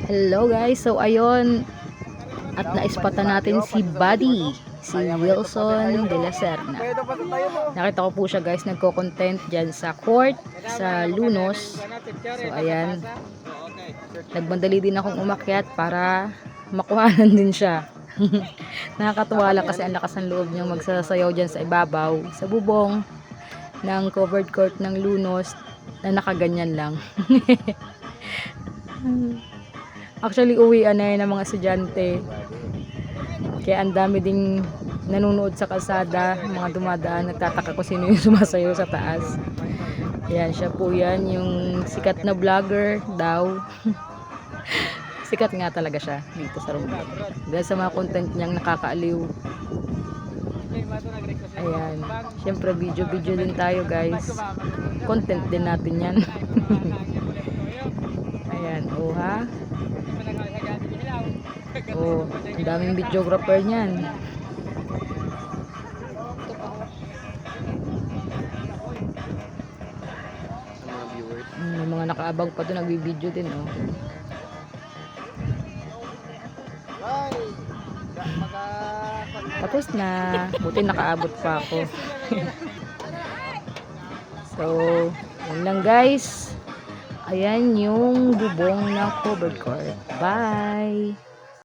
Hello guys, so ayun at naispatan natin si Buddy, si Wilson de la Serna. Nakita ko po siya guys, nagko-content dyan sa court, sa Lunos. So ayan, nagbandali din akong umakyat para makuhanan din siya. Nakakatuwa lang kasi ang lakas ng loob niyang magsasayaw dyan sa ibabaw, sa bubong ng covered court ng Lunos na nakaganyan lang. Actually, uwian na yun ng mga estudyante. Kaya ang dami ding nanonood sa kalsada, mga dumadaan, nagtataka kung sino yung sumasayaw sa taas. Ayan, siya po yan, yung sikat na vlogger daw. Sikat nga talaga siya dito sa Romblon. Dahil sa mga content niyang nakakaaliw. Ayan, syempre video din tayo guys. Content din natin yan. Ayan, oh ha. Oh, ang daming videographer niyan. May mga nakaabang pa doon, nagbibideo din, oh. Tapos na, buti nakaabot pa ako. So, yun lang guys. Ayan yung bubong ng covered court. Bye!